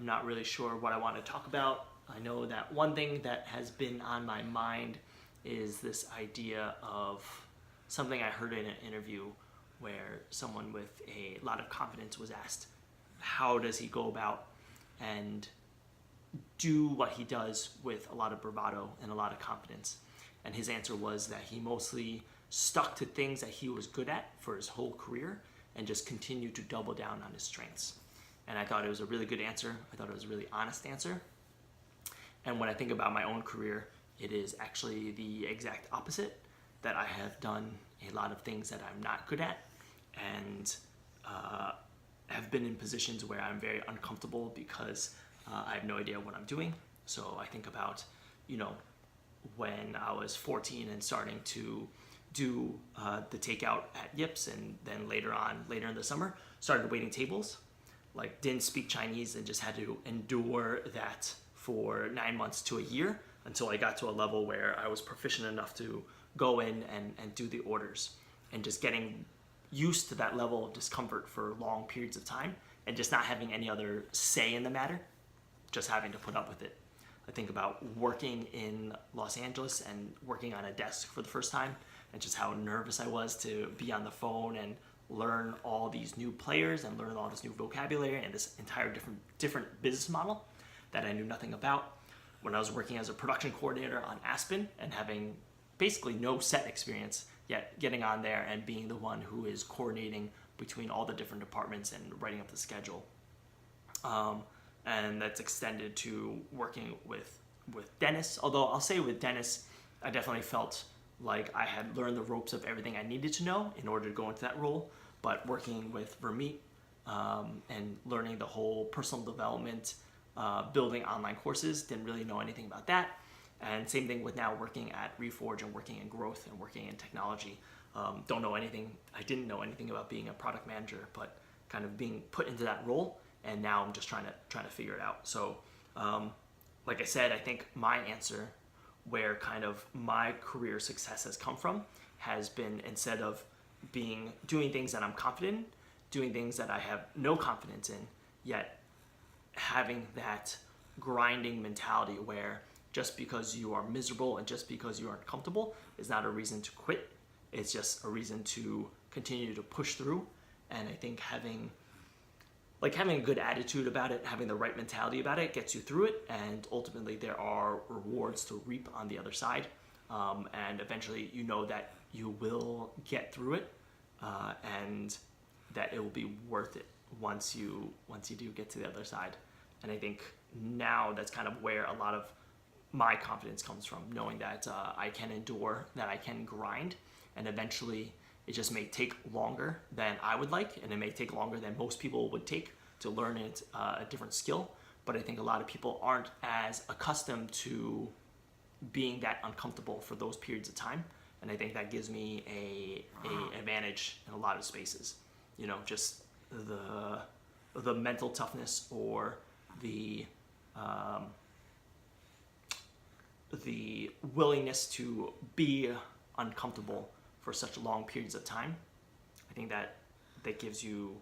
I'm not really sure what I want to talk about. I know that one thing that has been on my mind is this idea of something I heard in an interview where someone with a lot of confidence was asked, how does he go about and do what he does with a lot of bravado and a lot of confidence? And his answer was that he mostly stuck to things that he was good at for his whole career and just continued to double down on his strengths. And I thought it was a really good answer. I thought it was a really honest answer. And when I think about my own career, it is actually the exact opposite, that I have done a lot of things that I'm not good at and have been in positions where I'm very uncomfortable because I have no idea what I'm doing. So I think about, when I was 14 and starting to do the takeout at Yips, and then later in the summer, started waiting tables. Like, didn't speak Chinese and just had to endure that for 9 months to a year until I got to a level where I was proficient enough to go in and do the orders, and just getting used to that level of discomfort for long periods of time and just not having any other say in the matter, just having to put up with it. I think about working in Los Angeles and working on a desk for the first time and just how nervous I was to be on the phone and learn all these new players and learn all this new vocabulary and this entire different business model that I knew nothing about. When I was working as a production coordinator on Aspen and having basically no set experience, yet getting on there and being the one who is coordinating between all the different departments and writing up the schedule. And that's extended to working with Dennis. Although I'll say with Dennis, I definitely felt like I had learned the ropes of everything I needed to know in order to go into that role. But working with Vermeet and learning the whole personal development, building online courses, didn't really know anything about that. And same thing with now working at Reforge and working in growth and working in technology. Don't know anything. I didn't know anything about being a product manager, but kind of being put into that role. And now I'm just trying to figure it out. So, like I said, I think my answer, where kind of my career success has come from, has been, instead of doing things that I'm confident in, doing things that I have no confidence in, yet having that grinding mentality where just because you are miserable and just because you are uncomfortable is not a reason to quit. It's just a reason to continue to push through. And I think having a good attitude about it, having the right mentality about it, gets you through it, and ultimately there are rewards to reap on the other side, and eventually you know that you will get through it, and that it will be worth it once you do get to the other side. And I think now that's kind of where a lot of my confidence comes from, knowing that I can endure, that I can grind, and eventually it just may take longer than I would like, and it may take longer than most people would take to learn a different skill. But I think a lot of people aren't as accustomed to being that uncomfortable for those periods of time. And I think that gives me a advantage in a lot of spaces. Just the mental toughness or the willingness to be uncomfortable for such long periods of time. I think that gives you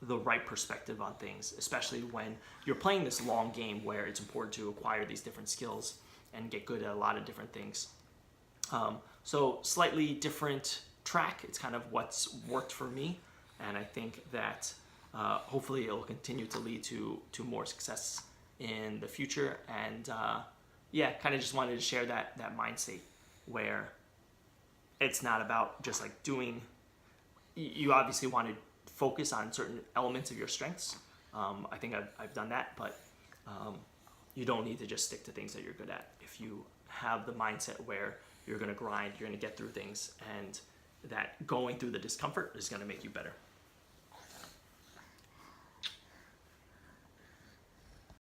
the right perspective on things, especially when you're playing this long game where it's important to acquire these different skills and get good at a lot of different things. So slightly different track. It's kind of what's worked for me, and I think that hopefully it'll continue to lead to more success in the future. And kind of just wanted to share that mind state where it's not about just like doing. You obviously want to focus on certain elements of your strengths. I think I've done that, but you don't need to just stick to things that you're good at. If you have the mindset where you're going to grind, you're going to get through things, and that going through the discomfort is going to make you better.